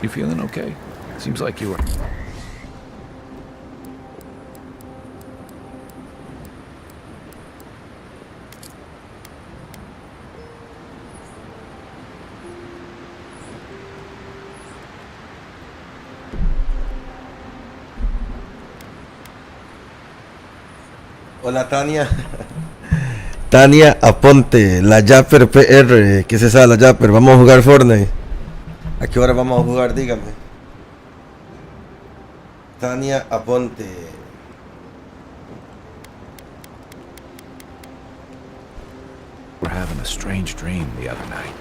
You feeling okay? Seems like you were... Hola Tania. Tania Aponte, la Japper PR. ¿Qué es esa la Japper? Vamos a jugar Fortnite. ¿A qué hora vamos a jugar? Dígame. Tania Aponte. We're having a strange dream the other night.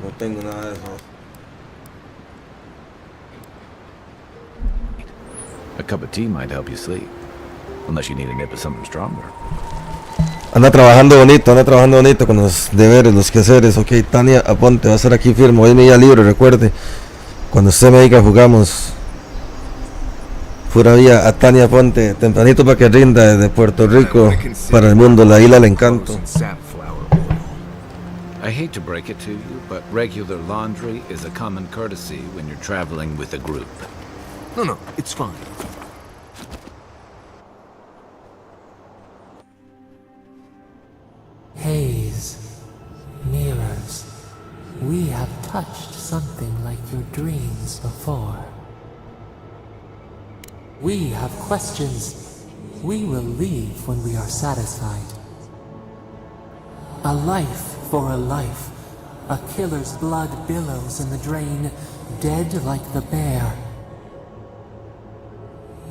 No tengo nada de eso. A cup of tea might help you sleep. Unless you need a nip of something stronger. Anda trabajando bonito con los deberes, los quehaceres. Ok, Tania Aponte, va a estar aquí firme. Hoy es mi día libre, recuerde. Cuando usted me diga jugamos. Pura vida a Tania Aponte, tempranito para que rinda desde Puerto Rico para el mundo, la isla del encanto. I hate to break it to you, but regular laundry is a common courtesy when you're traveling with a group. No, it's fine. Haze, mirrors, we have touched something like your dreams before. We have questions. We will leave when we are satisfied. A life for a life. A killer's blood billows in the drain, dead like the bear.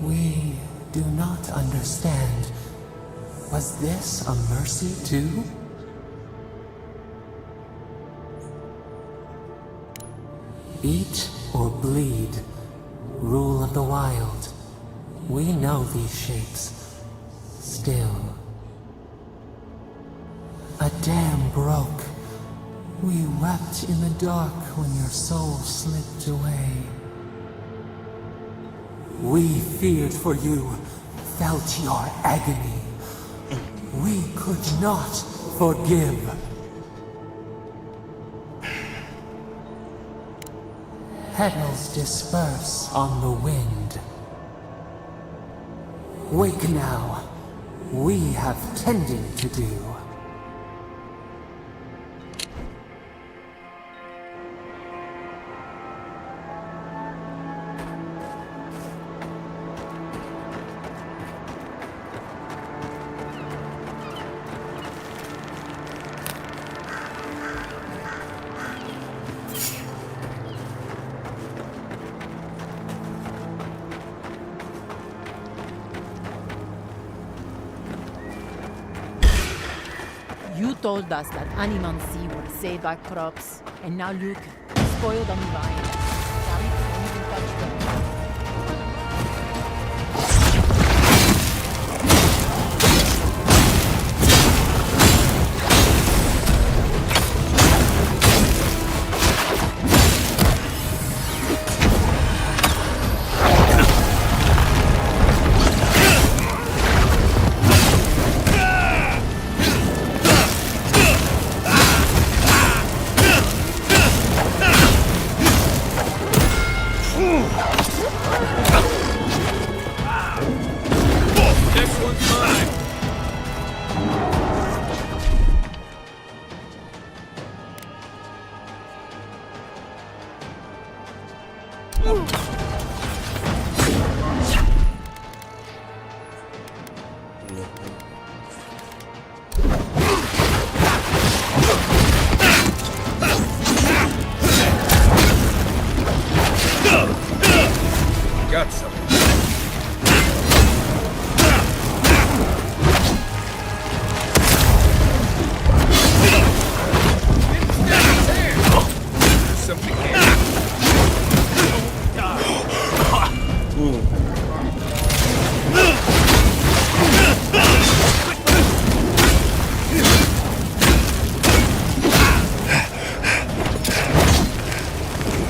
We do not understand. Was this a mercy too? Eat or bleed. Rule of the wild. We know these shapes. Still. A dam broke. We wept in the dark when your soul slipped away. We feared for you, felt your agony. We could not forgive. Petals disperse on the wind. Wake now. We have tending to do. You told us that animancy would save our crops, and now look, spoiled on the vine. Now we can't even touch them. Got something. There's something here.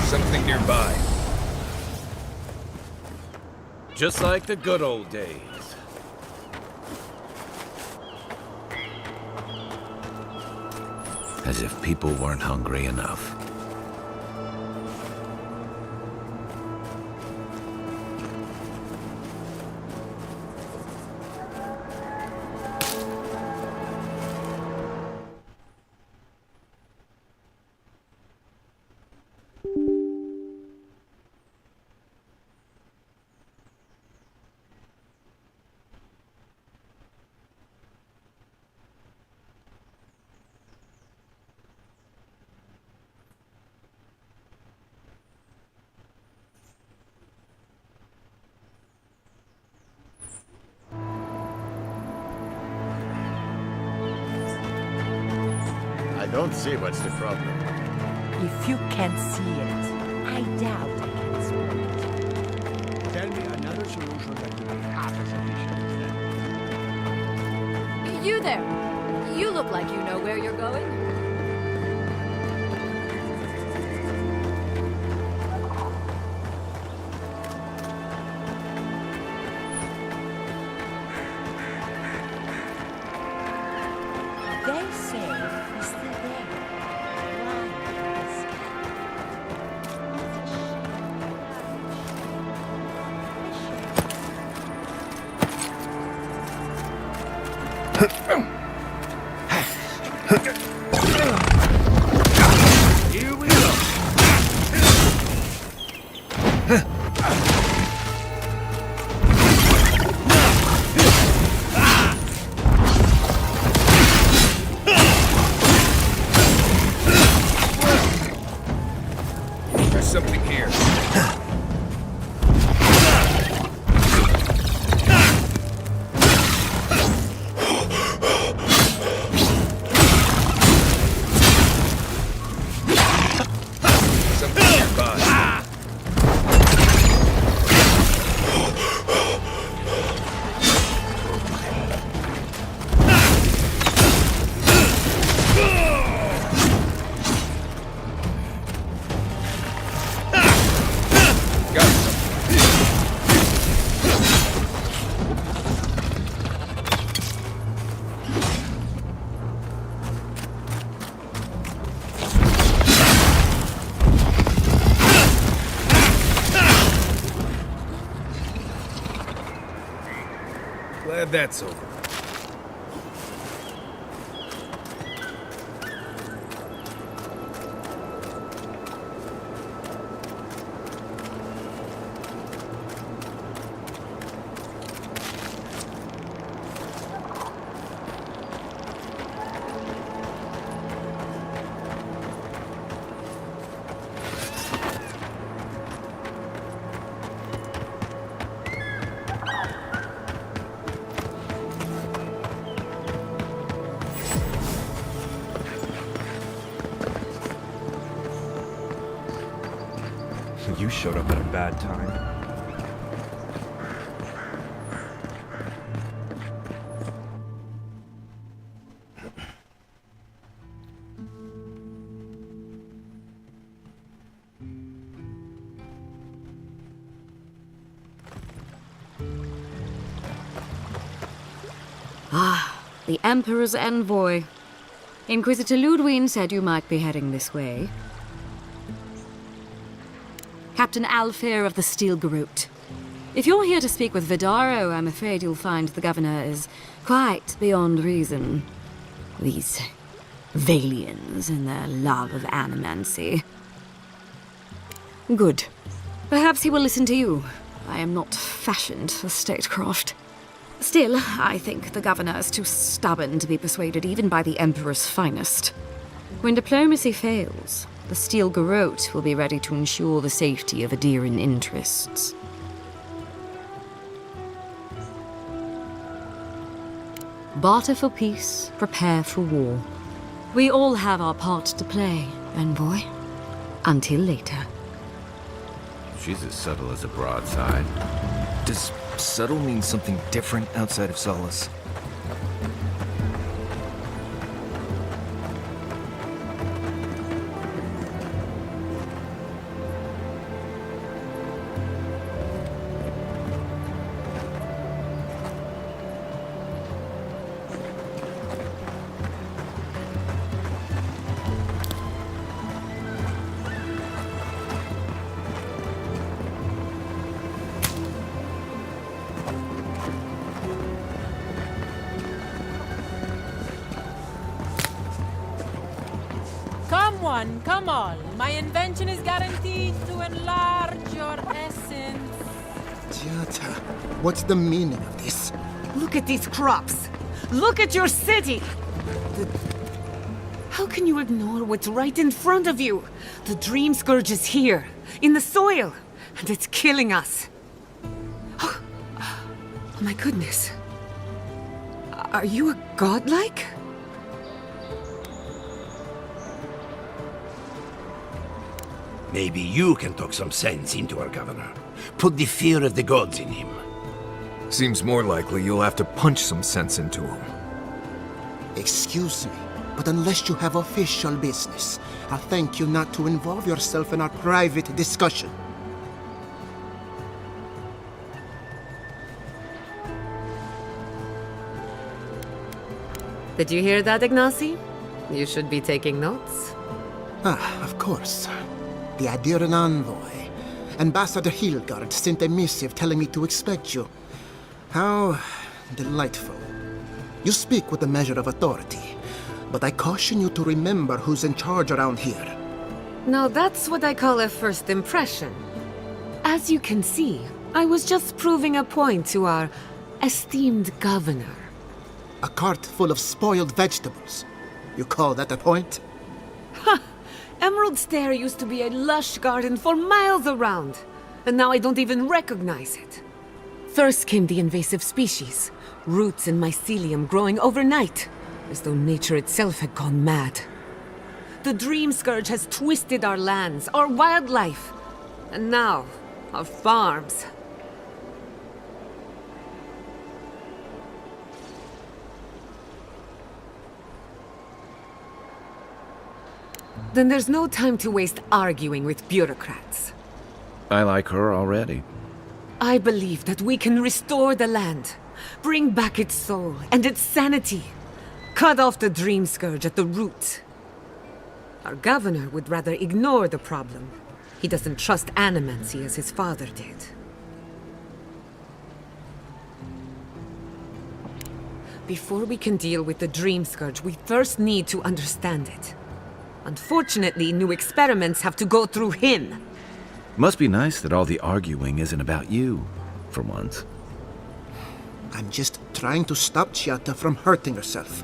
Something nearby. Just like the good old days. As if people weren't hungry enough. I don't see what's the problem. If you can't see it, I doubt I can explain it. Tell me another solution that will be half as efficient. You there. You look like you know where you're going. They say he's still there. Lying in the sky. Here we go. There's something here. Something nearby. Got something. Glad that's over. You showed up at a bad time. The Emperor's envoy. Inquisitor Ludwig said you might be heading this way. Captain Alfir of the Steel Garrote. If you're here to speak with Vidaro, I'm afraid you'll find the governor is quite beyond reason. These Valians and their love of animancy. Good. Perhaps he will listen to you. I am not fashioned for statecraft. Still, I think the governor is too stubborn to be persuaded even by the Emperor's finest. When diplomacy fails, the Steel Garrote will be ready to ensure the safety of Adirian interests. Barter for peace, prepare for war. We all have our part to play, envoy. Until later. She's as subtle as a broadside. Does subtle mean something different outside of Solace? Come one, come all. My invention is guaranteed to enlarge your essence. Jata, what's the meaning of this? Look at these crops. Look at your city. How can you ignore what's right in front of you? The Dream Scourge is here, in the soil, and it's killing us. Oh my goodness. Are you a godlike? Maybe you can talk some sense into our governor. Put the fear of the gods in him. Seems more likely you'll have to punch some sense into him. Excuse me, but unless you have official business, I'll thank you not to involve yourself in our private discussion. Did you hear that, Ignacy? You should be taking notes. Ah, of course. The Adiran envoy. Ambassador Hilgard sent a missive telling me to expect you. How delightful. You speak with a measure of authority, but I caution you to remember who's in charge around here. Now that's what I call a first impression. As you can see, I was just proving a point to our esteemed governor. A cart full of spoiled vegetables. You call that a point? Emerald Stair used to be a lush garden for miles around, and now I don't even recognize it. First came the invasive species, roots and mycelium growing overnight, as though nature itself had gone mad. The Dream Scourge has twisted our lands, our wildlife, and now, our farms. Then there's no time to waste arguing with bureaucrats. I like her already. I believe that we can restore the land, bring back its soul and its sanity, cut off the Dream Scourge at the root. Our governor would rather ignore the problem. He doesn't trust animancy as his father did. Before we can deal with the Dream Scourge, we first need to understand it. Unfortunately, new experiments have to go through him. Must be nice that all the arguing isn't about you, for once. I'm just trying to stop Chiata from hurting herself.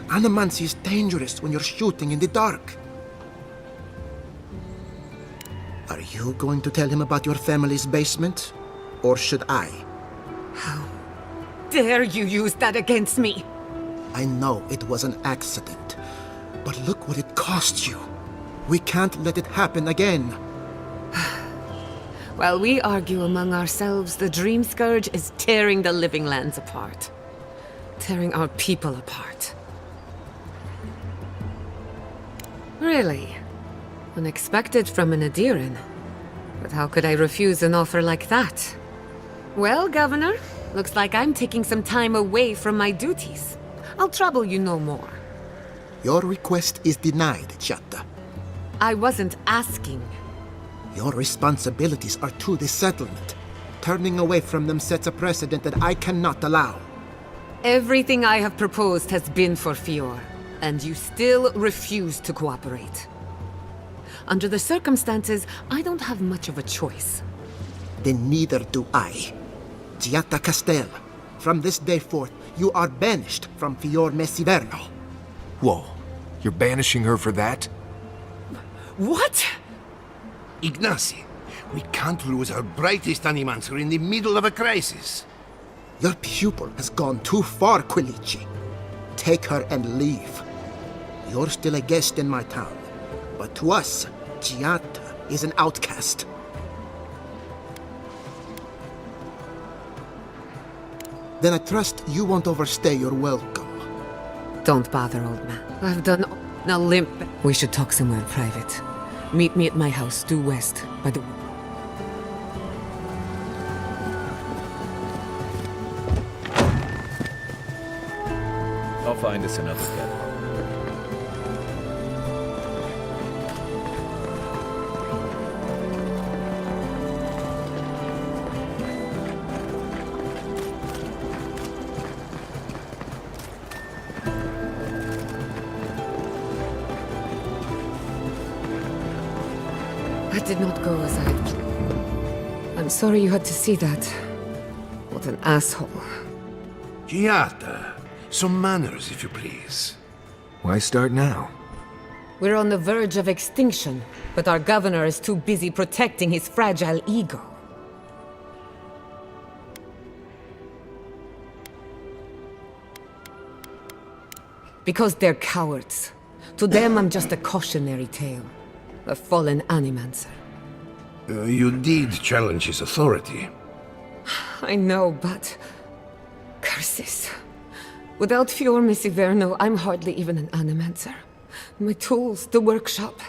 Animancy is dangerous when you're shooting in the dark. Are you going to tell him about your family's basement? Or should I? How dare you use that against me? I know it was an accident, but look what it cost you. We can't let it happen again. While we argue among ourselves, the Dream Scourge is tearing the living lands apart. Tearing our people apart. Really? Unexpected from an Adiran. But how could I refuse an offer like that? Well, Governor, looks like I'm taking some time away from my duties. I'll trouble you no more. Your request is denied, Chiata. I wasn't asking. Your responsibilities are to the settlement. Turning away from them sets a precedent that I cannot allow. Everything I have proposed has been for Fior, and you still refuse to cooperate. Under the circumstances, I don't have much of a choice. Then neither do I. Giatta Castel, from this day forth, you are banished from Fior Messiverno. Whoa, you're banishing her for that? What? Ignacy, we can't lose our brightest animancer in the middle of a crisis. Your pupil has gone too far, Quilici. take her and leave. You're still a guest in my town, but to us, Giata is an outcast. Then I trust you won't overstay your welcome. Don't bother, old man. I've done... Now limp. We should talk somewhere private. Meet me at my house, due west, by the... I'll find us another bed. I did not go as I had planned. I'm sorry you had to see that. What an asshole. Giata, some manners, if you please. Why start now? We're on the verge of extinction, but our governor is too busy protecting his fragile ego. Because they're cowards. To them, I'm just a cautionary tale. A fallen animancer. You did challenge his authority. I know, but... curses. Without Fior Misiverno, I'm hardly even an animancer. My tools, the workshop,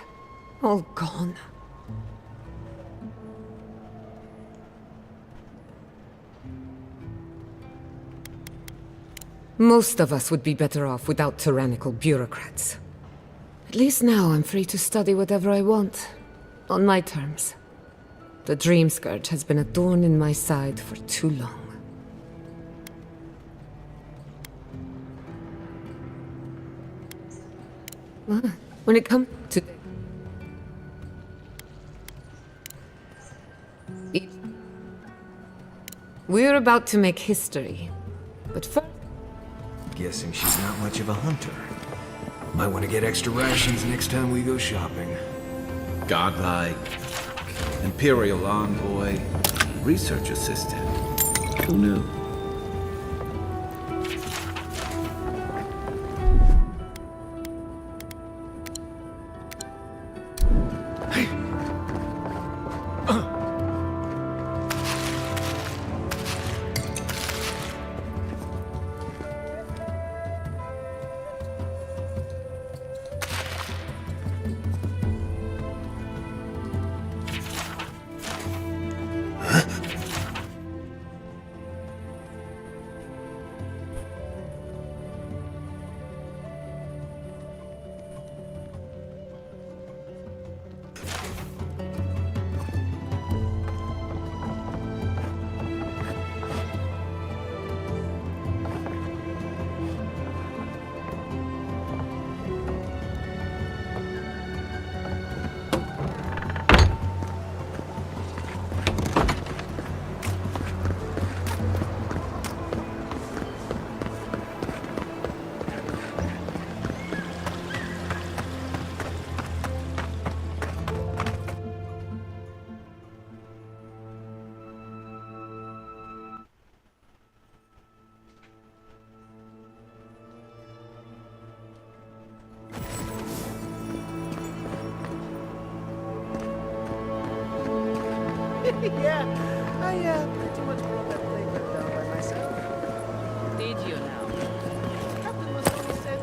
all gone. Most of us would be better off without tyrannical bureaucrats. At least now I'm free to study whatever I want. On my terms. The Dream Scourge has been a thorn in my side for too long. When it comes to... We're about to make history. But first... Guessing she's not much of a hunter. Might want to get extra rations next time we go shopping. Godlike, Imperial Envoy, Research Assistant. Who knew? Yeah, I pretty much brought that playground down by myself. Did you now? Captain was always said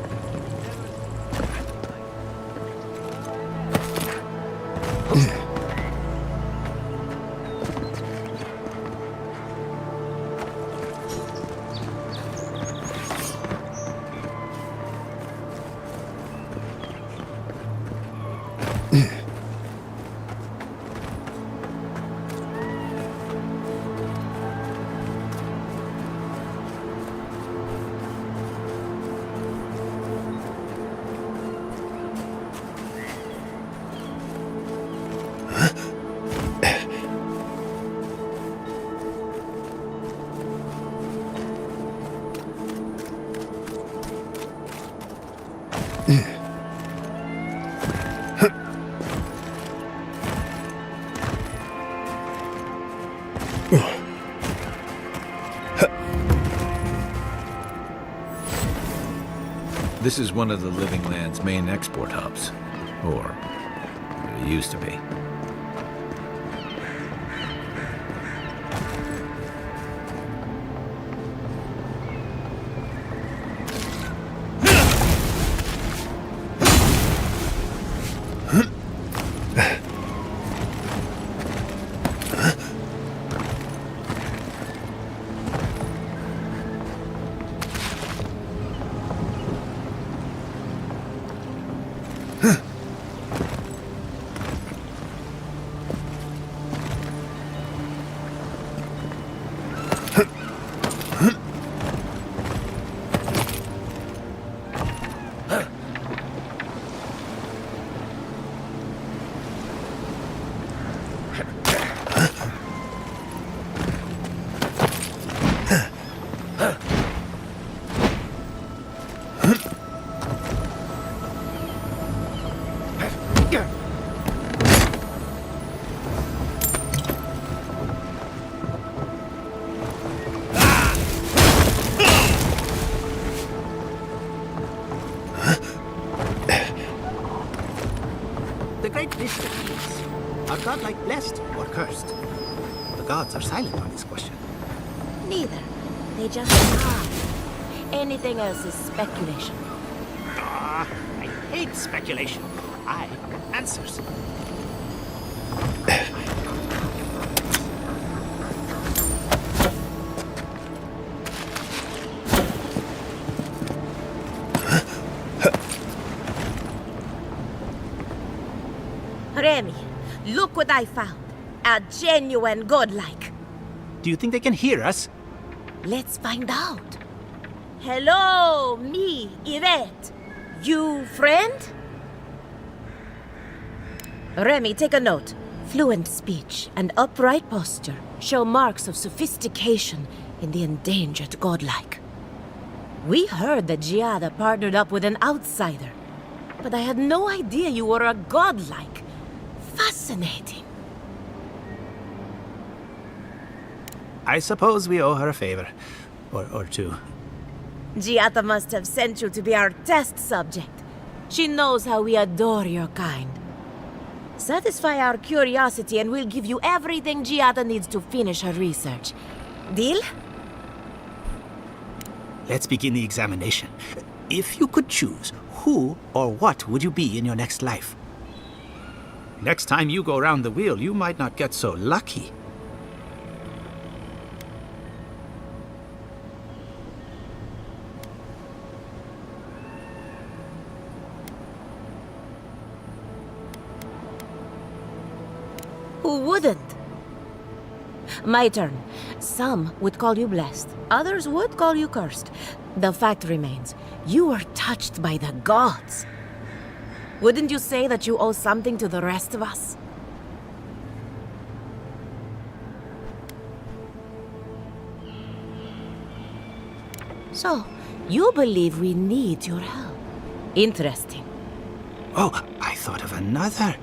This is one of the Living Land's main export hubs. Or, it used to be. The great mystery is, are godlike blessed or cursed? The gods are silent on this question. Neither. They just are. Anything else is speculation. Ah, I hate speculation. I want answers. Remy, look what I found. A genuine godlike. Do you think they can hear us? Let's find out. Hello, me, Yvette. You friend? Remy, take a note. Fluent speech and upright posture show marks of sophistication in the endangered godlike. We heard that Giada partnered up with an outsider, but I had no idea you were a godlike. Fascinating. I suppose we owe her a favor. Or two. Giada must have sent you to be our test subject. She knows how we adore your kind. Satisfy our curiosity and we'll give you everything Giada needs to finish her research. Deal? Let's begin the examination. If you could choose, who or what would you be in your next life? Next time you go around the wheel, you might not get so lucky. Who wouldn't? My turn. Some would call you blessed. Others would call you cursed. The fact remains, you were touched by the gods. Wouldn't you say that you owe something to the rest of us? So, you believe we need your help. Interesting. Oh, I thought of another.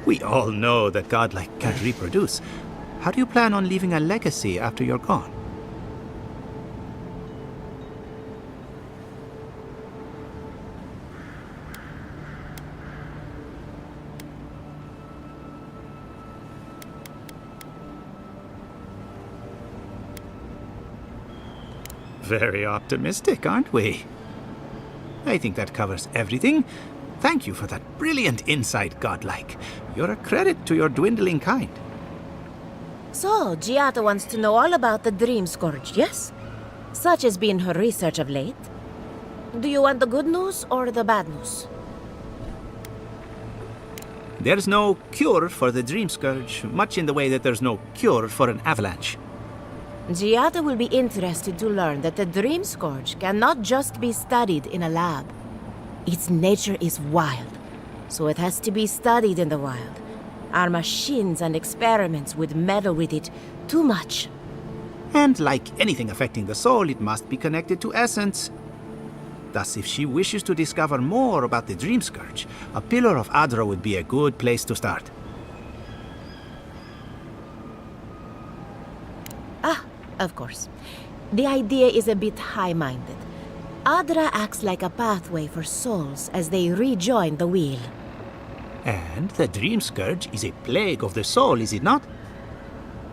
We all know that godlike can't reproduce. How do you plan on leaving a legacy after you're gone? Very optimistic, aren't we? I think that covers everything. Thank you for that brilliant insight, godlike. You're a credit to your dwindling kind. So, Giada wants to know all about the Dream Scourge, yes? Such has been her research of late. Do you want the good news or the bad news? There's no cure for the Dream Scourge, much in the way that there's no cure for an avalanche. Giada will be interested to learn that the Dream Scourge cannot just be studied in a lab. Its nature is wild, so it has to be studied in the wild. Our machines and experiments would meddle with it too much. And like anything affecting the soul, it must be connected to essence. Thus, if she wishes to discover more about the Dream Scourge, a Pillar of Adra would be a good place to start. Ah, of course. The idea is a bit high-minded. Adra acts like a pathway for souls as they rejoin the wheel. And the Dream Scourge is a plague of the soul, is it not?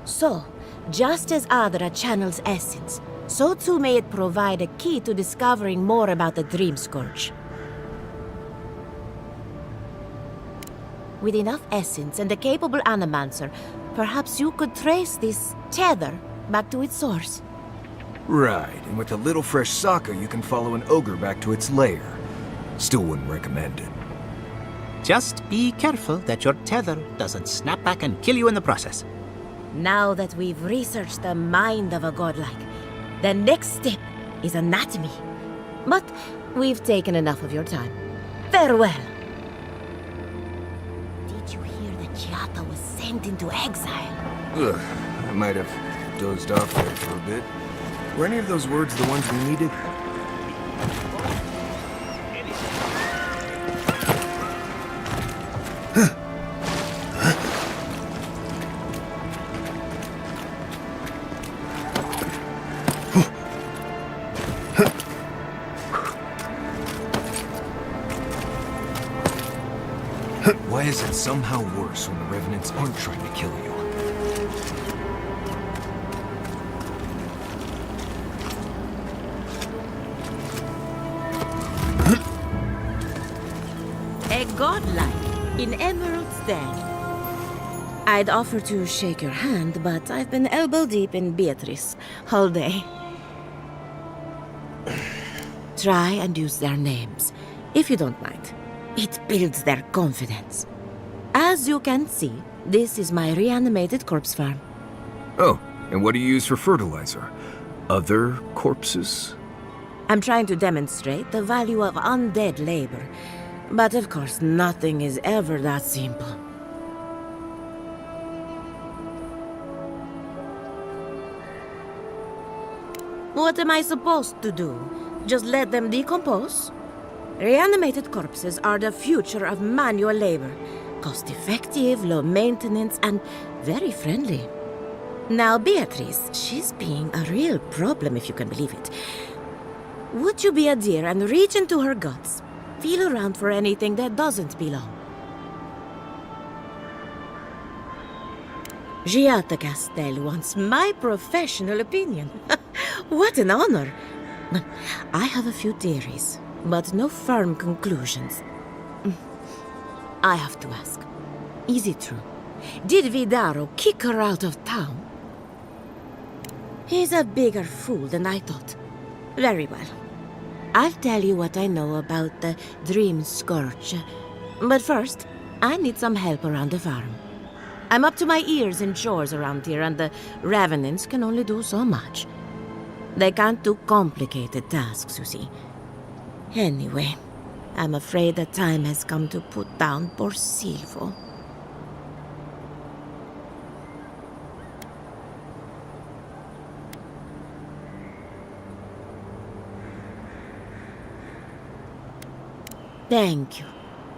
So, just as Adra channels essence, so too may it provide a key to discovering more about the Dream Scourge. With enough essence and a capable animancer, perhaps you could trace this tether back to its source. Right, and with a little fresh sake, you can follow an ogre back to its lair. Still wouldn't recommend it. Just be careful that your tether doesn't snap back and kill you in the process. Now that we've researched the mind of a godlike, the next step is anatomy. But we've taken enough of your time. Farewell. Did you hear that Giata was sent into exile? Ugh, I might have dozed off there for a bit. Were any of those words the ones we needed? Why is it somehow worse when the Revenants aren't trying to kill you? A godlike in Emerald's Den. I'd offer to shake your hand, but I've been elbow deep in Beatrice all day. Try and use their names, if you don't mind. It builds their confidence. As you can see, this is my reanimated corpse farm. Oh, and what do you use for fertilizer? Other corpses? I'm trying to demonstrate the value of undead labor. But of course, nothing is ever that simple. What am I supposed to do? Just let them decompose? Reanimated corpses are the future of manual labor. Cost-effective, low maintenance, and very friendly. Now, Beatrice, she's being a real problem, if you can believe it. Would you be a dear and reach into her guts? Feel around for anything that doesn't belong. Giata Castel wants my professional opinion. What an honor! I have a few theories, but no firm conclusions. I have to ask, is it true? Did Vidaro kick her out of town? He's a bigger fool than I thought. Very well. I'll tell you what I know about the Dream Scourge. But first, I need some help around the farm. I'm up to my ears in chores around here, and the Revenants can only do so much. They can't do complicated tasks, you see. Anyway, I'm afraid the time has come to put down poor Silvo. Thank you.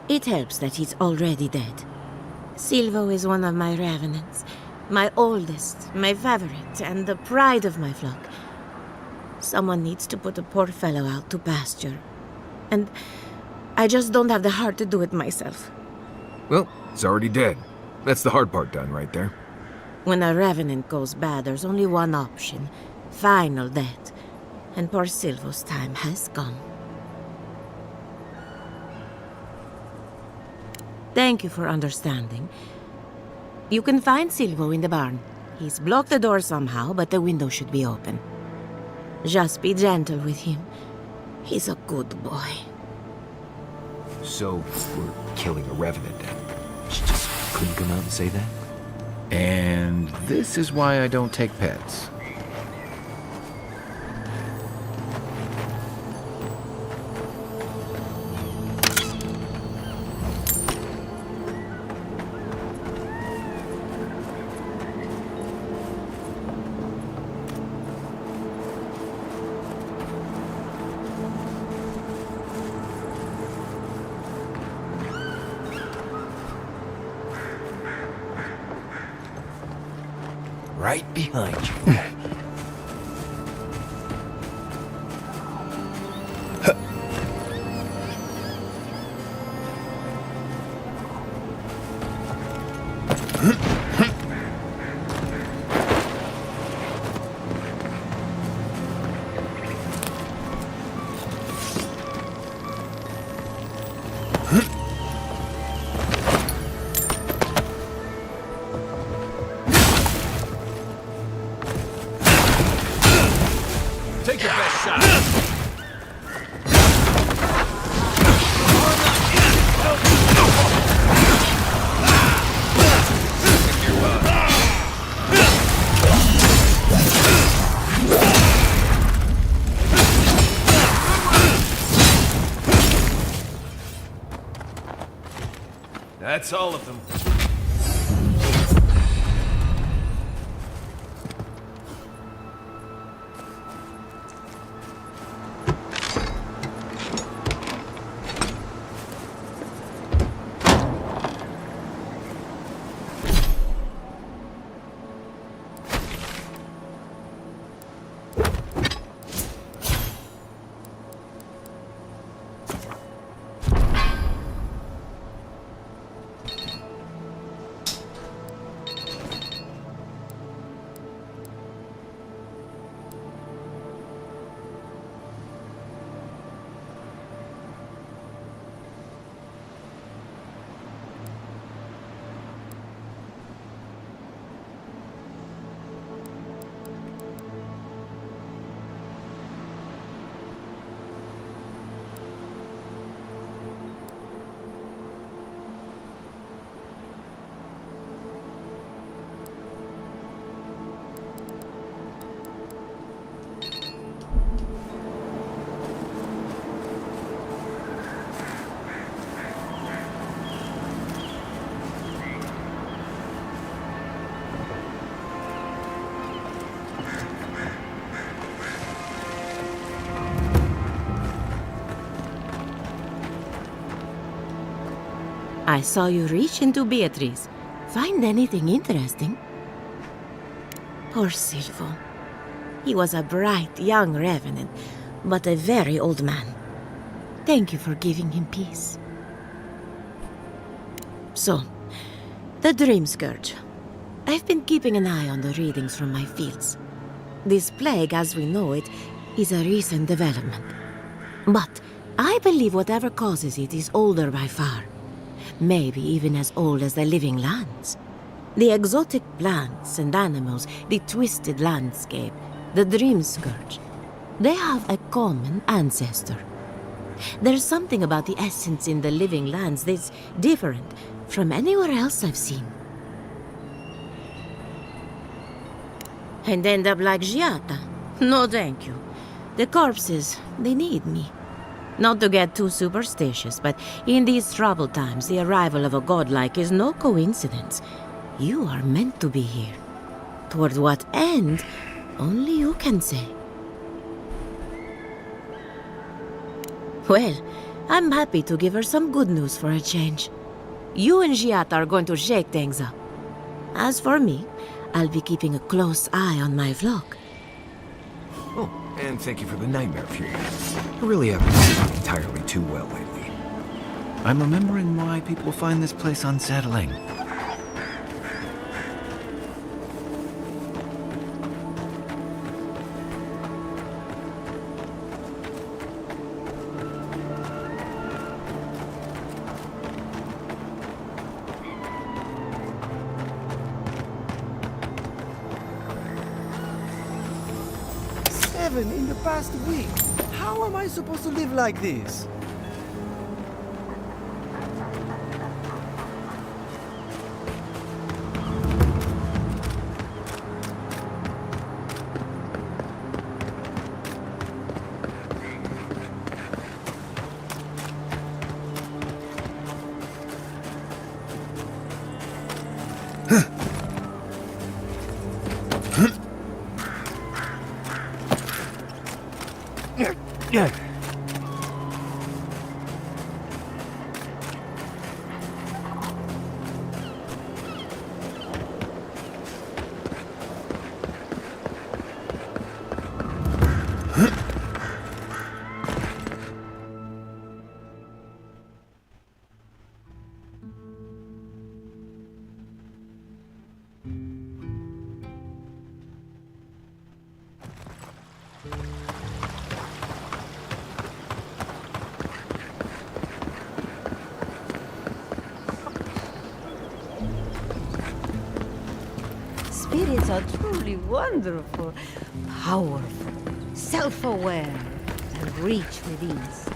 It helps that he's already dead. Silvo is one of my Revenants. My oldest, my favorite, and the pride of my flock. Someone needs to put a poor fellow out to pasture. And I just don't have the heart to do it myself. Well, it's already dead. That's the hard part done right there. When a Revenant goes bad, there's only one option. Final death. And poor Silvo's time has come. Thank you for understanding. You can find Silvo in the barn. He's blocked the door somehow, but the window should be open. Just be gentle with him. He's a good boy. So, we're killing a Revenant then? She just couldn't come out and say that? And this is why I don't take pets. Right behind you. That's all of them. I saw you reach into Beatrice. Find anything interesting? Poor Silvo. He was a bright young revenant, but a very old man. Thank you for giving him peace. So, the Dream Scourge. I've been keeping an eye on the readings from my fields. This plague, as we know it, is a recent development. But I believe whatever causes it is older by far. Maybe even as old as the living lands. The exotic plants and animals, the twisted landscape, the Dream Scourge. They have a common ancestor. There's something about the essence in the living lands that's different from anywhere else I've seen. And end up like Giata? No thank you. The corpses, they need me. Not to get too superstitious, but in these troubled times, the arrival of a godlike is no coincidence. You are meant to be here. Toward what end, only you can say. Well, I'm happy to give her some good news for a change. You and Giata are going to shake things up. As for me, I'll be keeping a close eye on my flock. Oh, and thank you for the nightmare fuel. I really haven't been entirely too well lately. I'm remembering why people find this place unsettling. In the past week. How am I supposed to live like this? Yeah. Spirits are truly wonderful, powerful, self-aware, and reach with insight.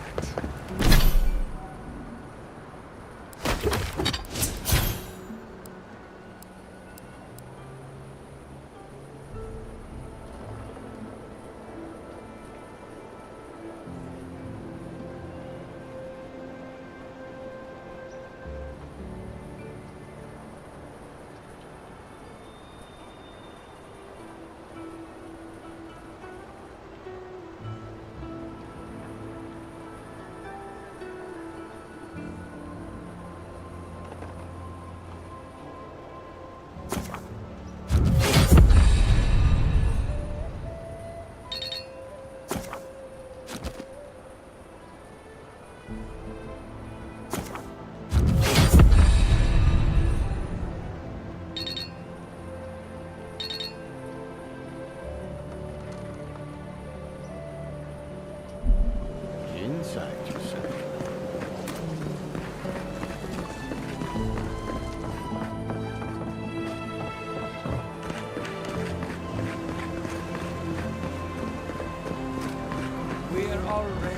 already.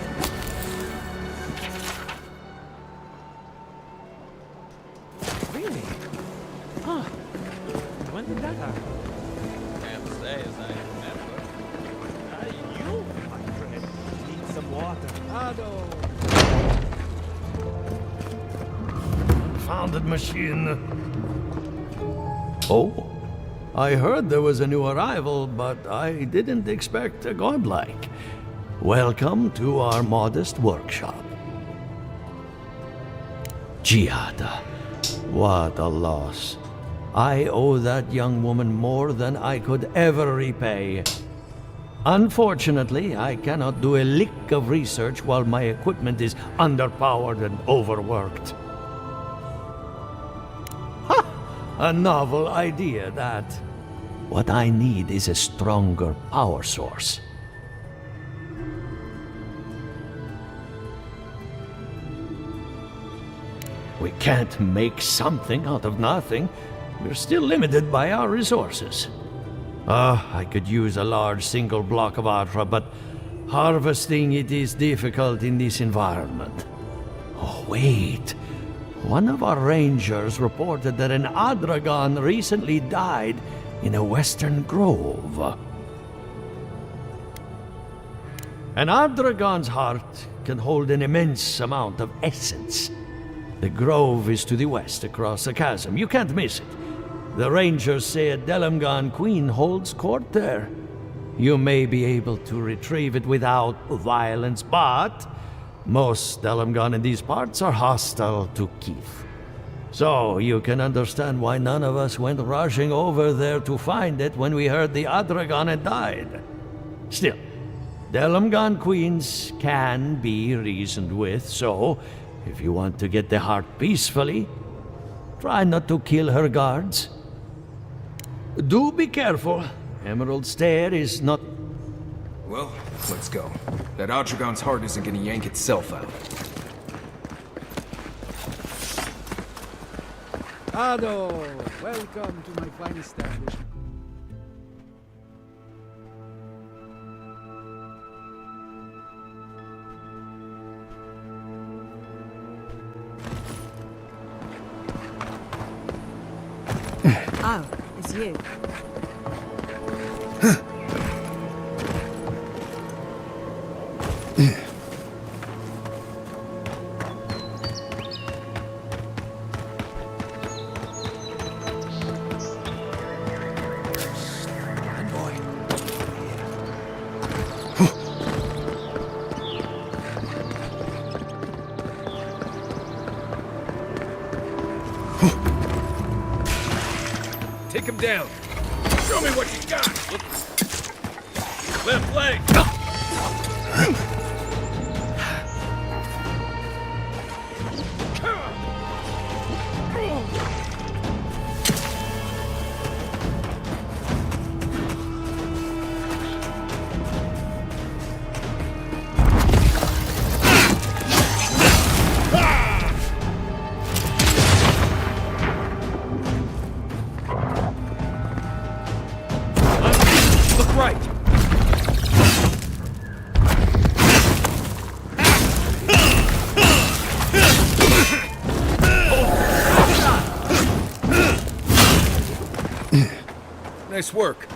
Really? Huh. When did that happen? Can't say as I remember. You, my friend, need some water. Founded machine. Oh, I heard there was a new arrival, but I didn't expect a godlike. Welcome to our modest workshop. Giada, what a loss. I owe that young woman more than I could ever repay. Unfortunately, I cannot do a lick of research while my equipment is underpowered and overworked. Ha! A novel idea, that. What I need is a stronger power source. We can't make something out of nothing. We're still limited by our resources. I could use a large single block of Adra, but harvesting it is difficult in this environment. Oh, wait. One of our rangers reported that an Adragon recently died in a western grove. An Adragon's heart can hold an immense amount of essence. The grove is to the west, across the chasm. You can't miss it. The rangers say a Delamgan queen holds court there. You may be able to retrieve it without violence, but most Delamgan in these parts are hostile to Keith. So you can understand why none of us went rushing over there to find it when we heard the Adragon had died. Still, Delamgan queens can be reasoned with, so if you want to get the heart peacefully, try not to kill her guards. Do be careful. Emerald Stair is not... Well, let's go. That Adragon's heart isn't gonna yank itself out. Ado, welcome to my fine establishment. Oh, it's you. Take him down. Show me what you got. Left leg. Nice work.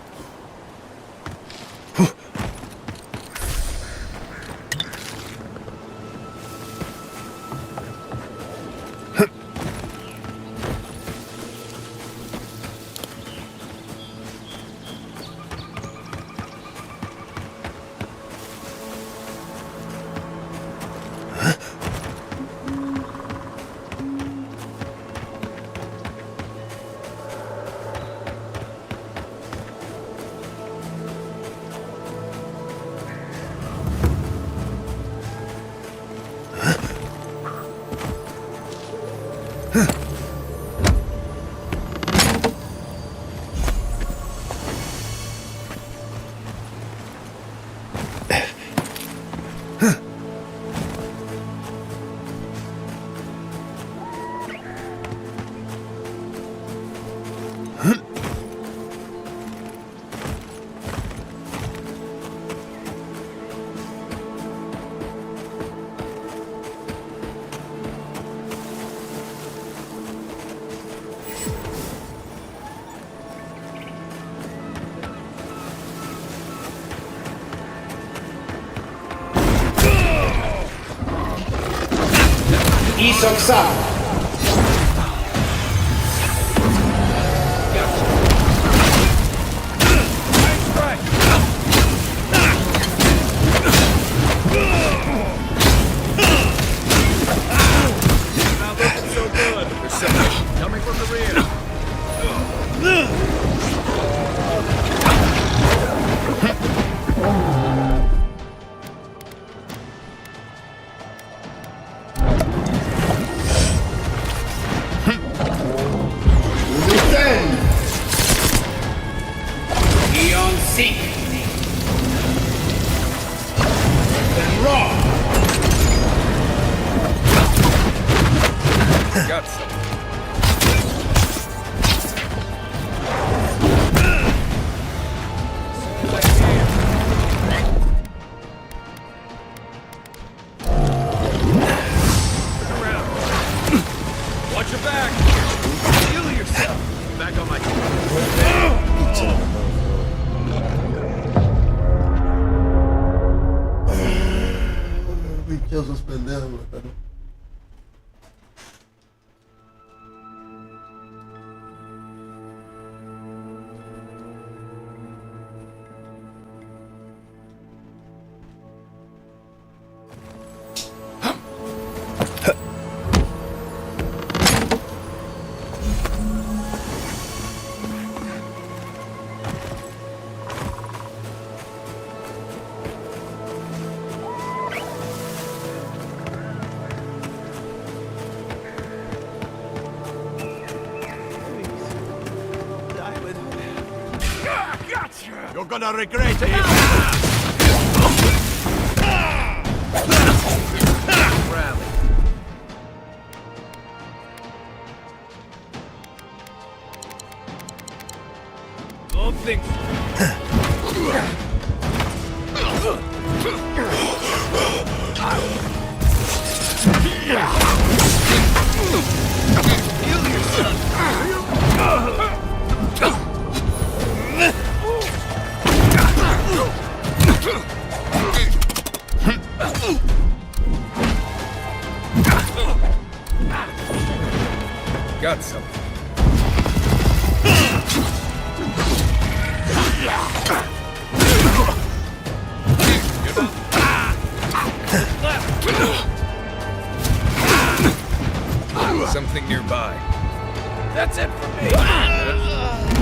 Not looking so good. There's something coming from the rear. Got some. Watch your back! Heal yourself! Back on my Bichosos pendejos, güey. You're gonna regret it! Rally. Don't think Heal yourself! Got something. Something nearby. That's it for me.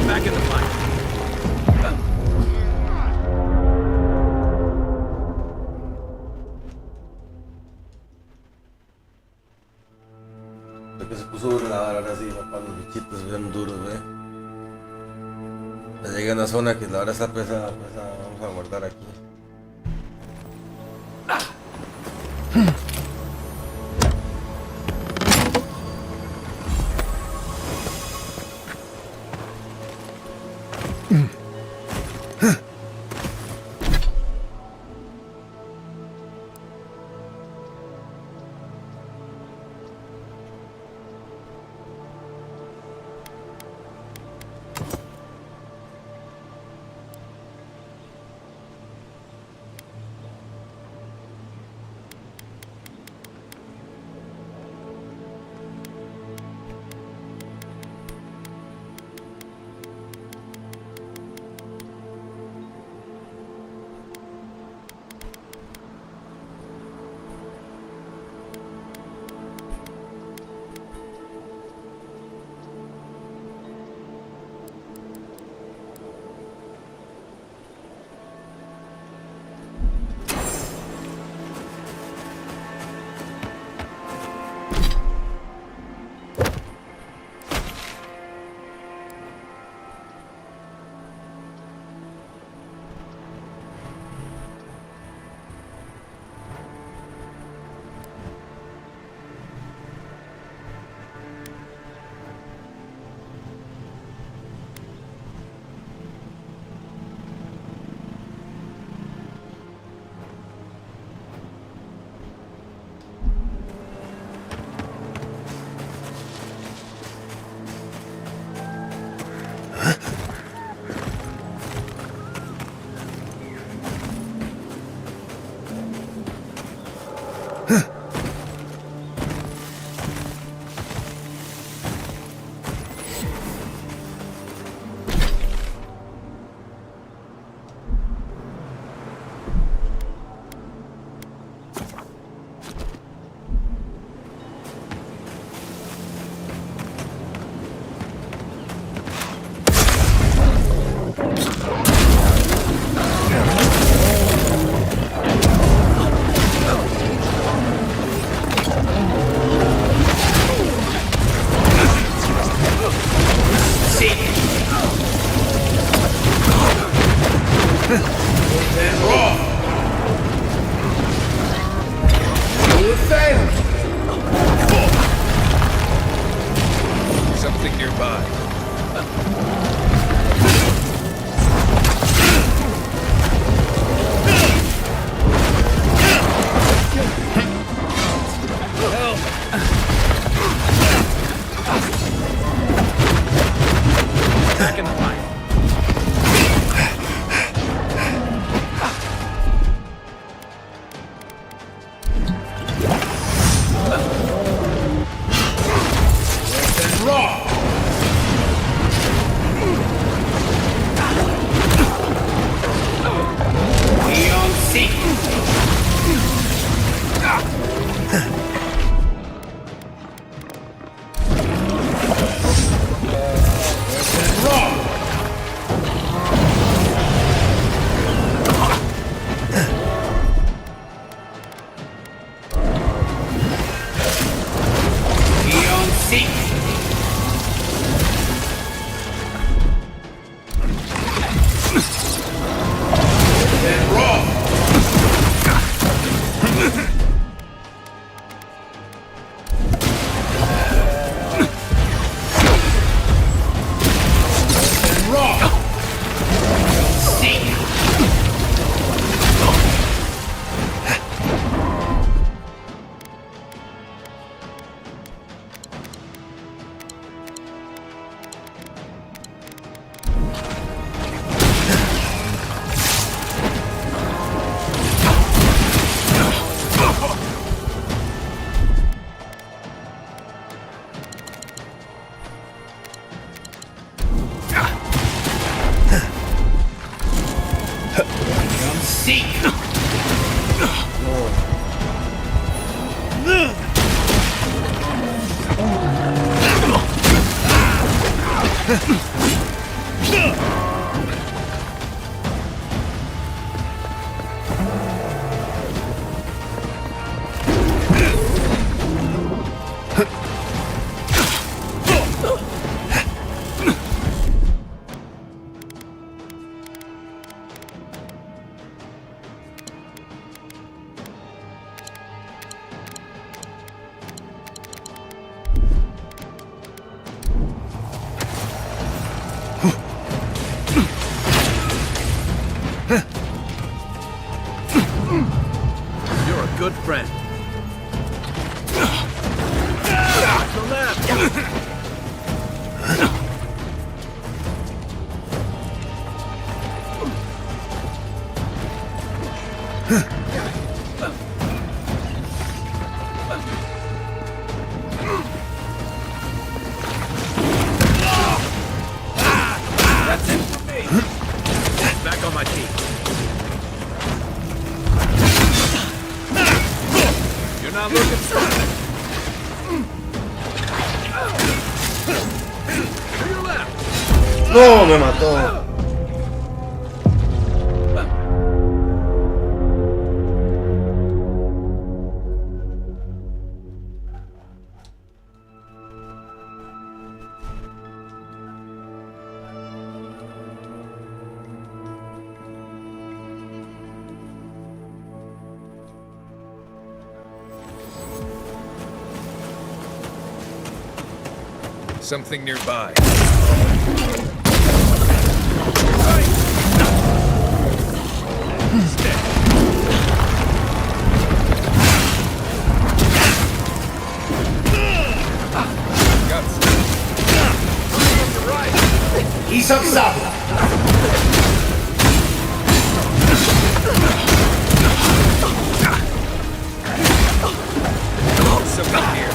Back in the fight. Que se puso duro la vara ahora sí, papá, los bichitos bien duros, güey. Ya llegué a una zona que la vara está pesada, vamos a guardar aquí. You're a good friend. Watch the left. That's it for me. Back on my feet. You're not looking strong. To your left. No, me mató. Something nearby. Isang sabla. Something here.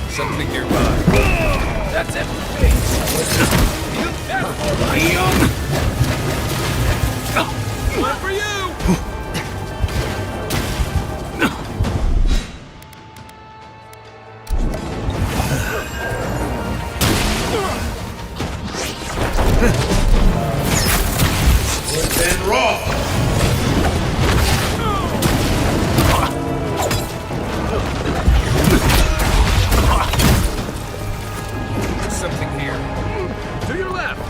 Something nearby. That's it. One for you. And raw. Something here. To your left.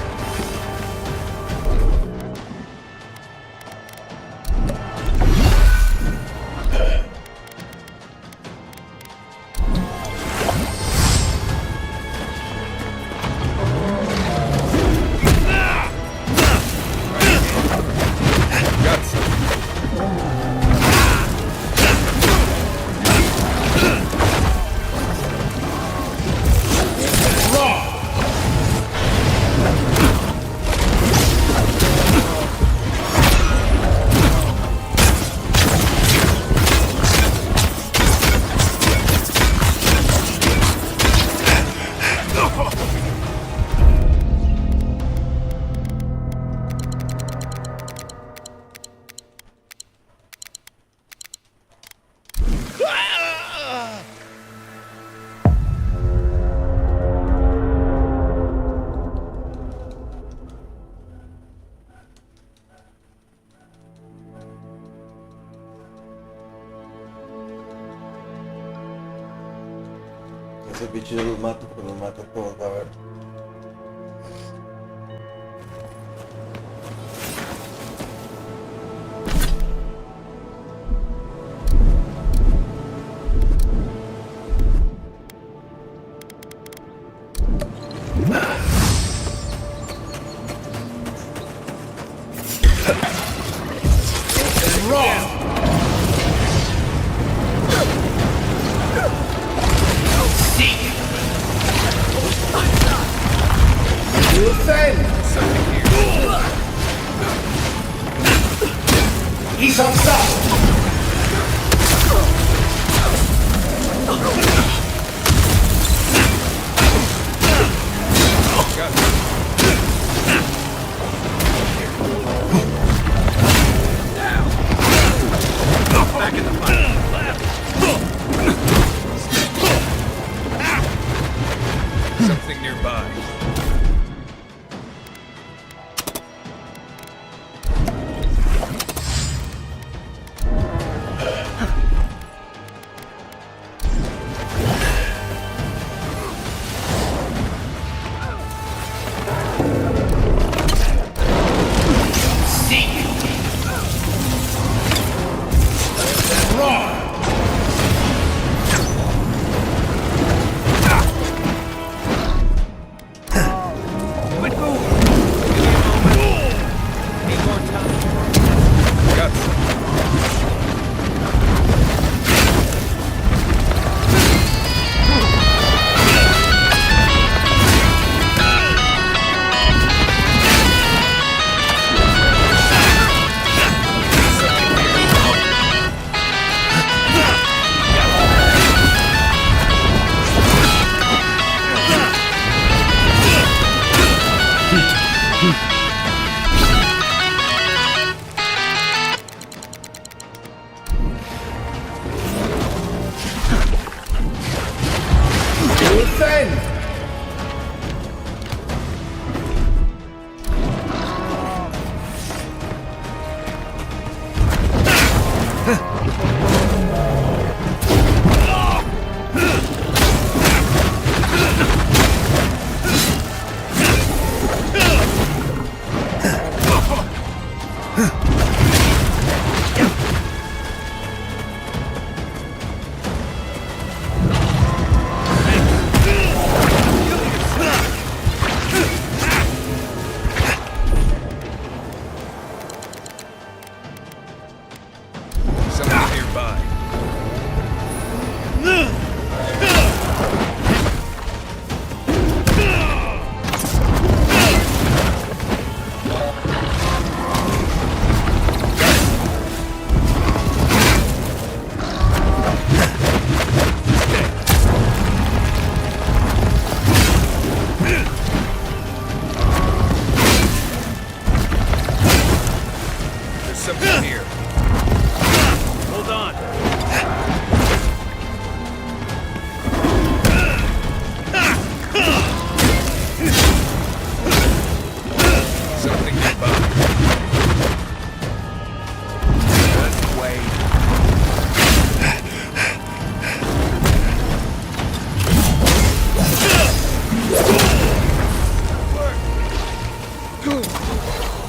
Ese bicho yo los mato, pero los mato todos, a ver. He's unstoppable! Back in the fight. Something nearby.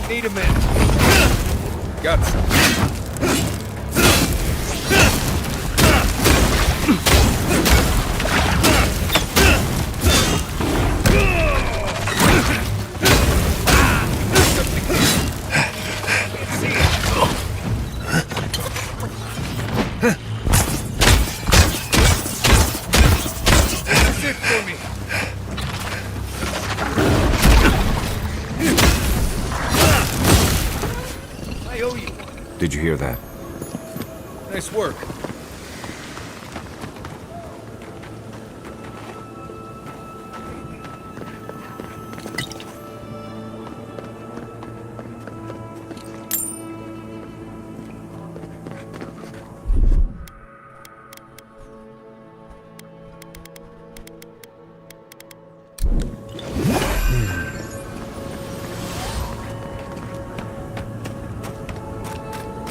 Need a minute. Got some. That's it for me. I owe you. Did you hear that? Nice work.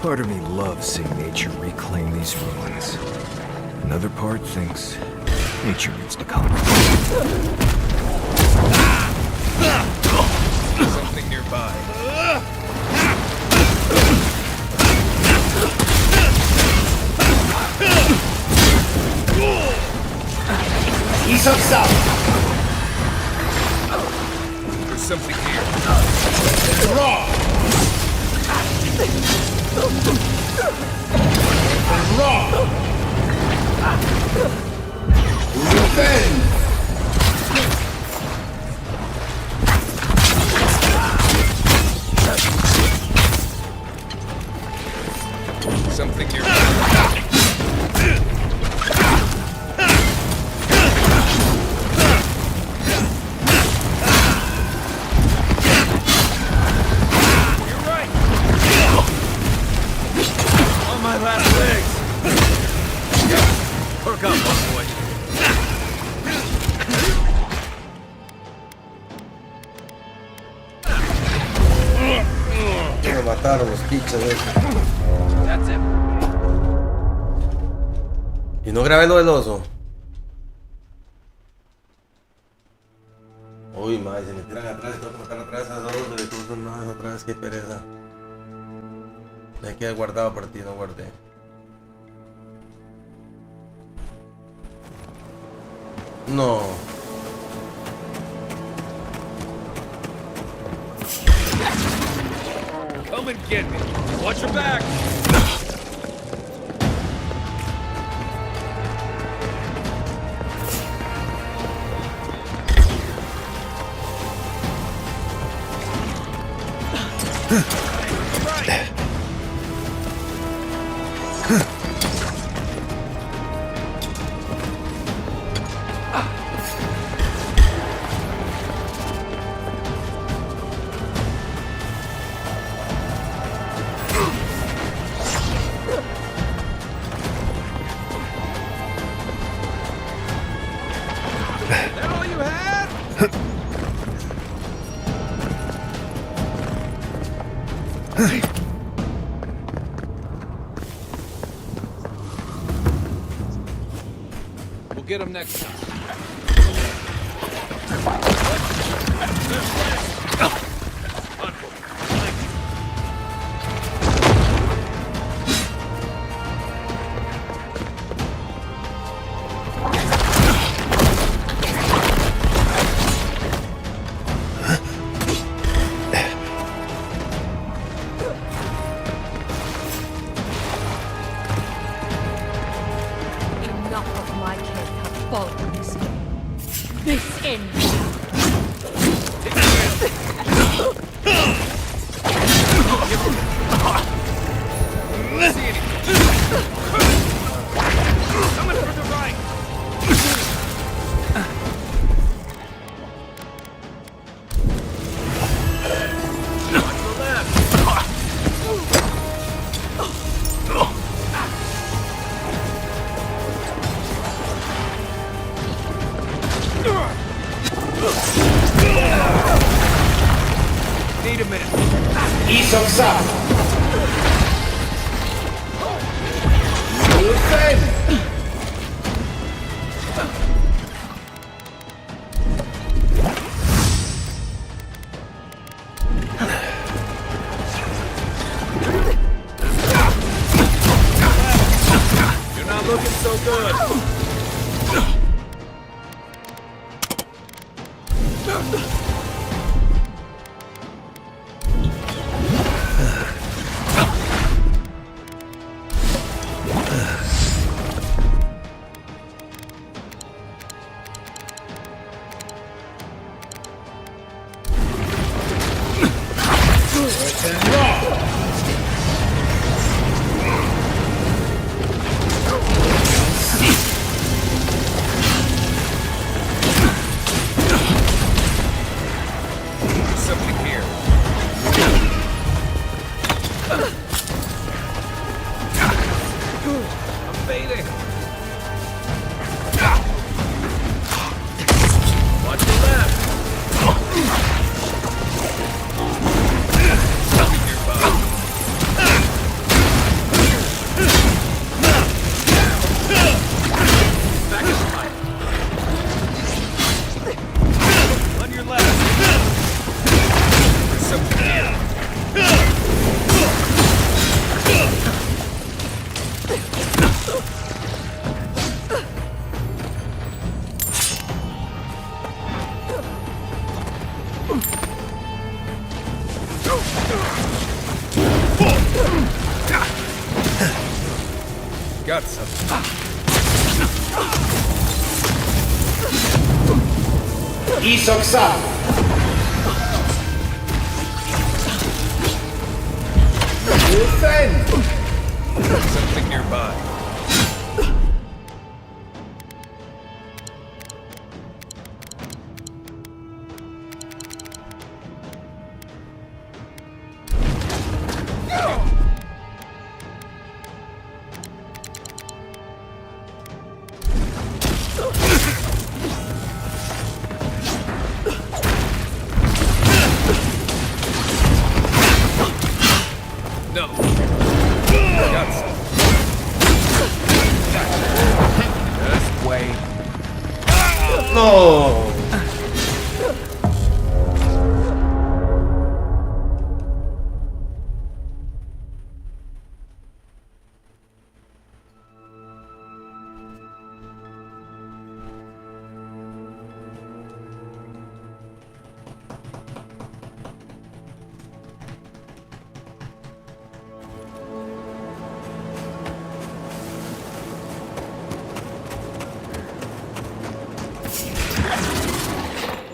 Part of me loves seeing nature reclaim these ruins. Another part thinks Nature needs to calm. Something nearby. East of south. There's something here. Raw. Raw. Revenge. Something nearby. My last legs. Perk up, boy. Me mataron los pichos esos. That's it. Y no grabé lo del oso. Uy, madre, se me tiran atrás y tengo que matar atrás a esos dos de recursos. No, otra vez, qué pereza. Me quedé guardado por ti, no guardé. No. Come and get me. Watch your back. That all you had? We'll get him next time. Enough of my cake have fallen this way. This ends. Coming from the right. Need a minute. East of south. Revenge. You're not looking so good. Got some. Something nearby. No. Got some. Just wait. No.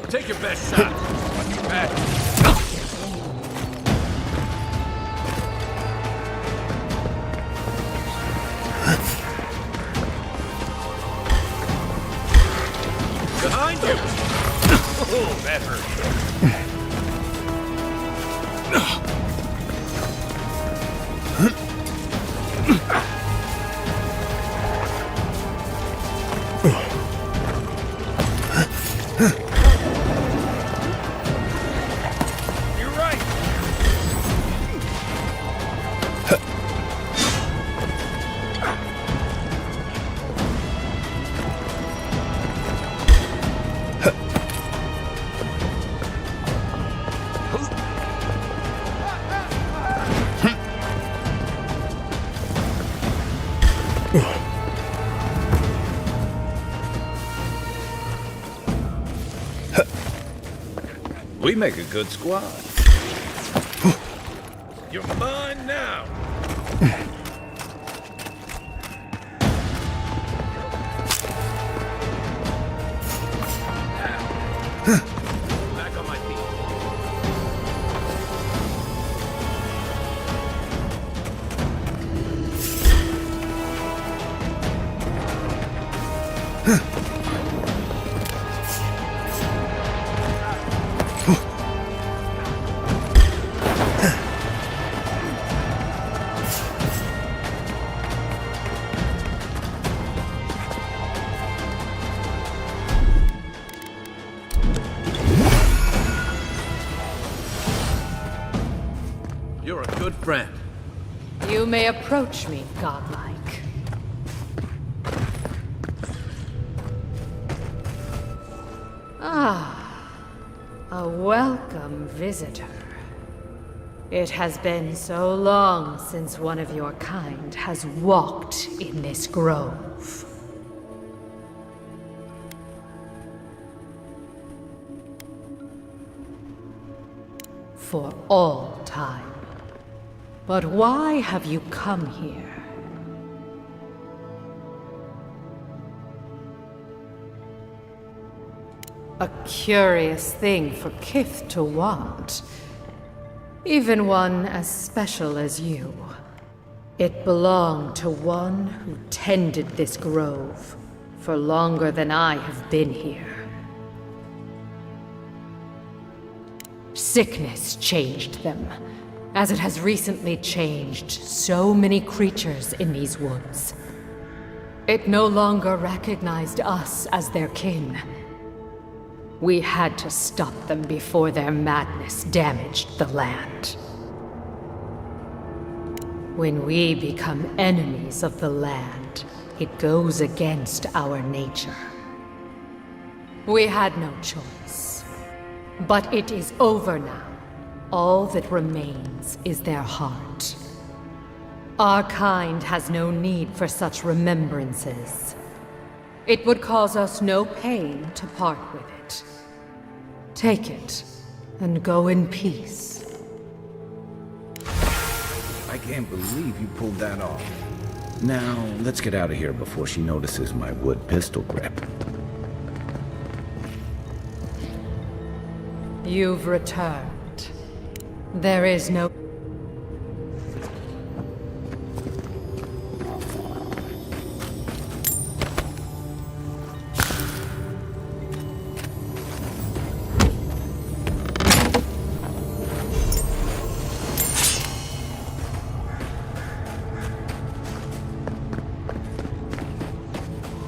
Take your best shot. On your back. Behind you. Oh, that hurt. You're right. We make a good squad. You're mine now. Back on my feet. You're a good friend. You may approach me, godlike. Ah, a welcome visitor. It has been so long since one of your kind has walked in this grove. For all time. But why have you come here? A curious thing for Kith to want. Even one as special as you. It belonged to one who tended this grove for longer than I have been here. Sickness changed them, as it has recently changed so many creatures in these woods. It no longer recognized us as their kin. We had to stop them before their madness damaged the land. When we become enemies of the land, it goes against our nature. We had no choice. But it is over now. All that remains is their heart. Our kind has no need for such remembrances. It would cause us no pain to part with it. Take it, and go in peace. I can't believe you pulled that off. Now, let's get out of here before she notices my wood pistol grip. You've returned. There is no...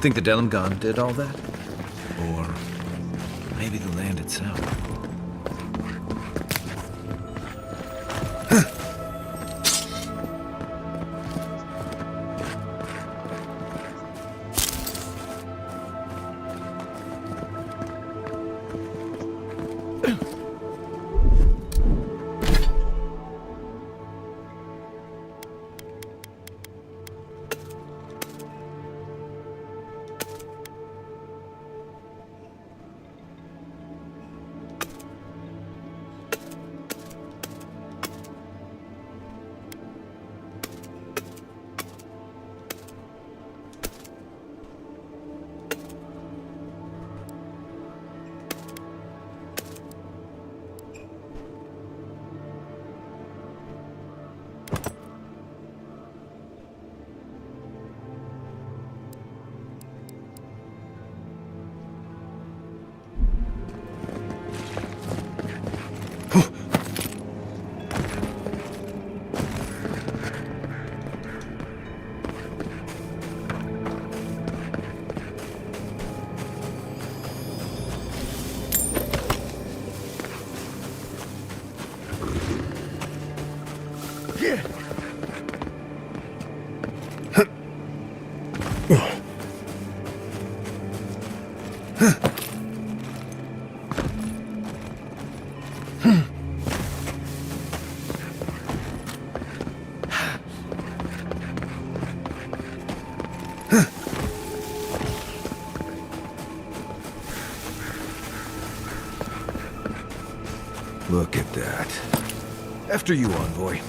Think the Gallogamercr did all that? Or maybe the land itself? Look at that. After you, envoy.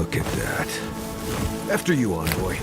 Look at that. After you, envoy.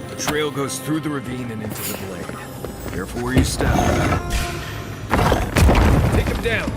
The trail goes through the ravine and into the blade. Careful where you step. Take him down.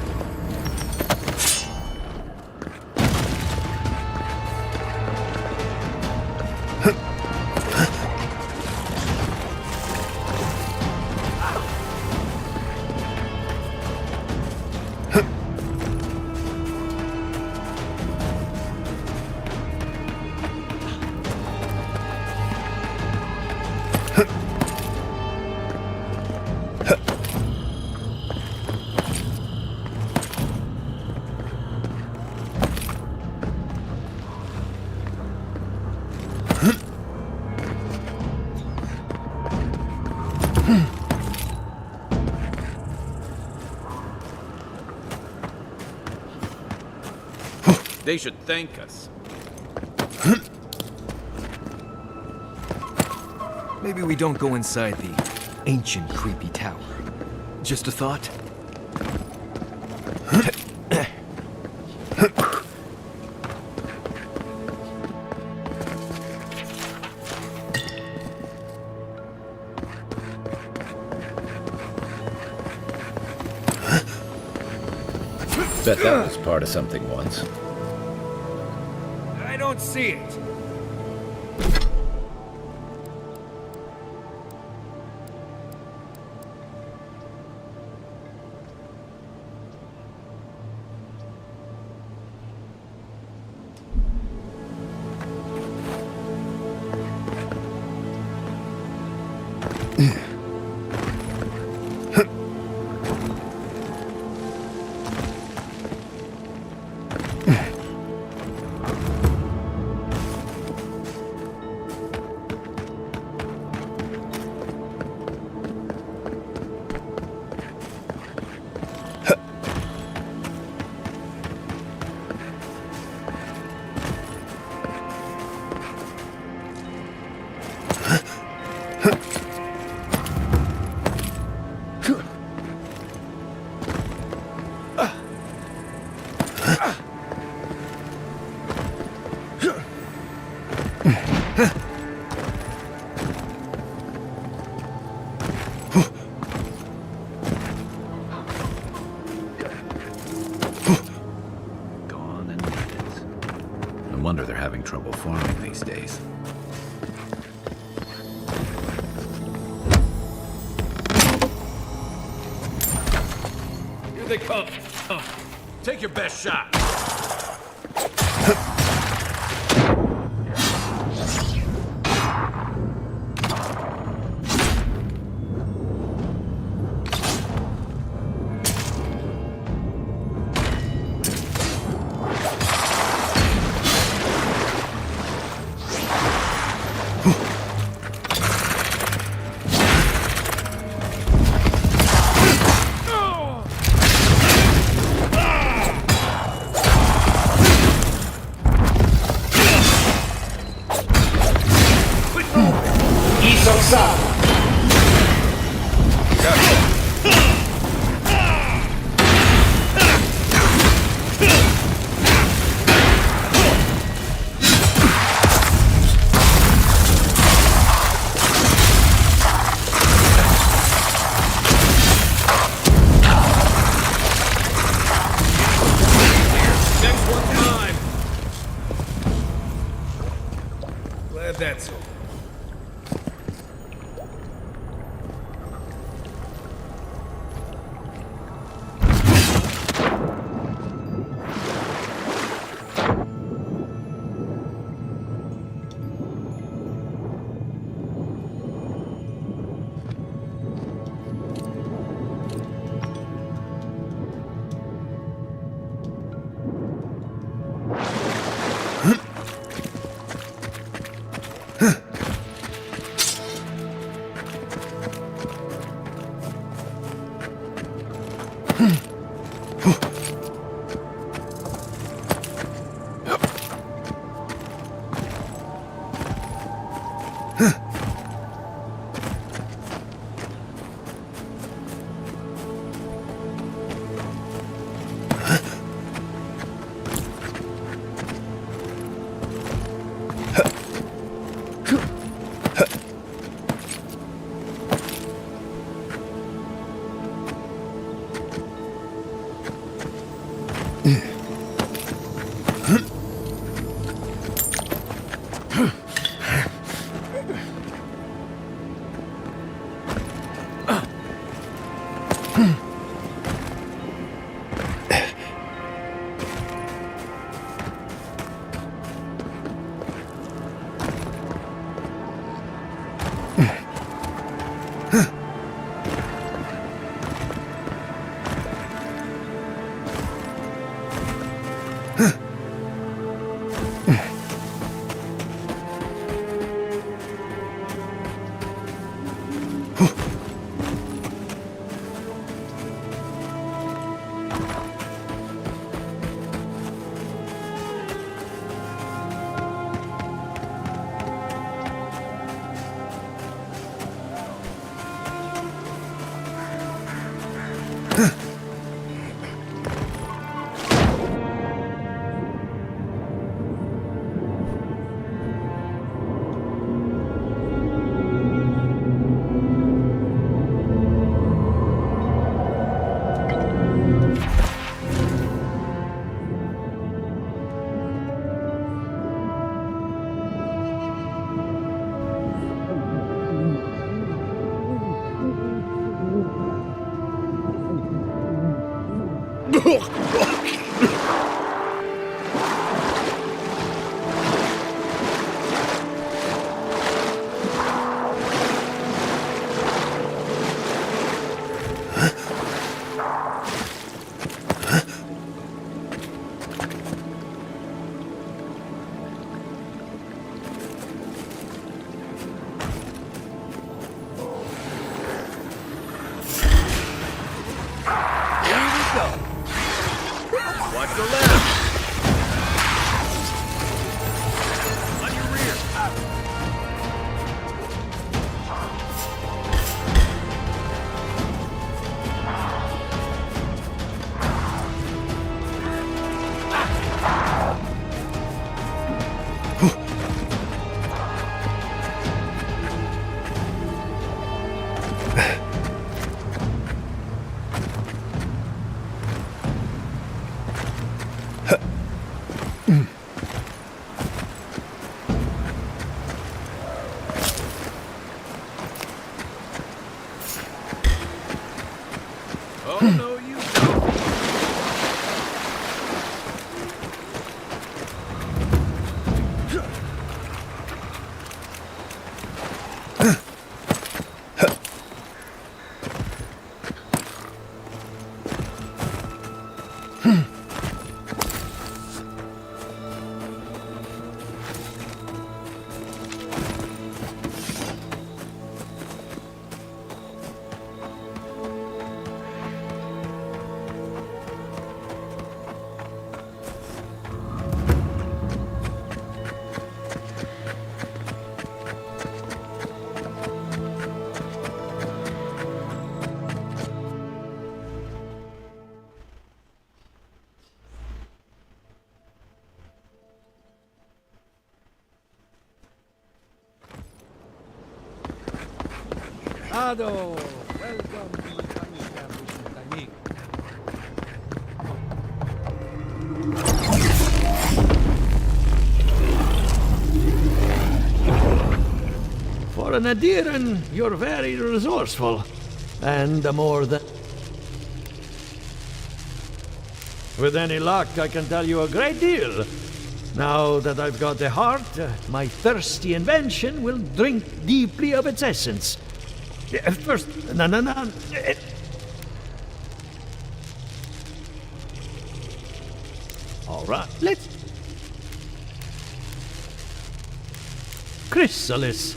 They should thank us. Maybe we don't go inside the ancient creepy tower. Just a thought? Bet that was part of something once. I don't see it. Gone in minutes. No wonder they're having trouble farming these days. Here they come. Take your best shot. Next one's mine. Glad that's over. Oh, no, you don't. Ado, welcome to my family campus in ZYNG. For an Adiran, you're very resourceful. And more than... With any luck, I can tell you a great deal. Now that I've got a heart, my thirsty invention will drink deeply of its essence. First, no. All right, let's... Chrysalis.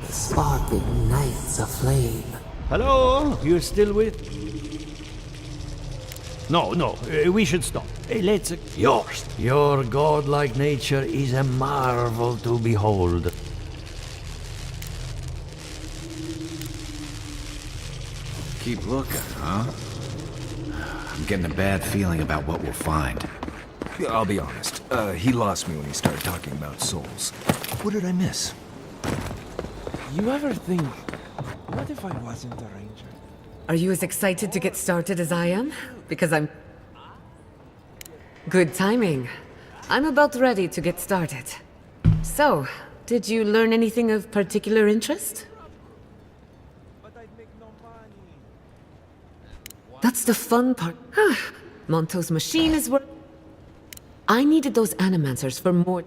The spark ignites a flame. Hello? You still with... No, we should stop. Let's... Yours. Your godlike nature is a marvel to behold. Keep looking, huh? I'm getting a bad feeling about what we'll find. I'll be honest. He lost me when he started talking about souls. What did I miss? You ever think, what if I wasn't a ranger? Are you as excited to get started as I am? Because I'm... Good timing. I'm about ready to get started. So, did you learn anything of particular interest? That's the fun part. Monto's machine is work. I needed those animancers for more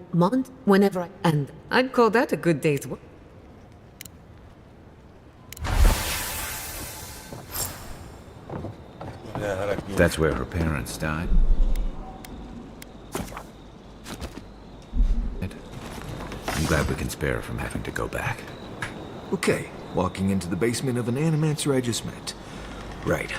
whenever I... And I'd call that a good day's work. That's where her parents died. I'm glad we can spare her from having to go back. Okay, walking into the basement of an animancer I just met. Right.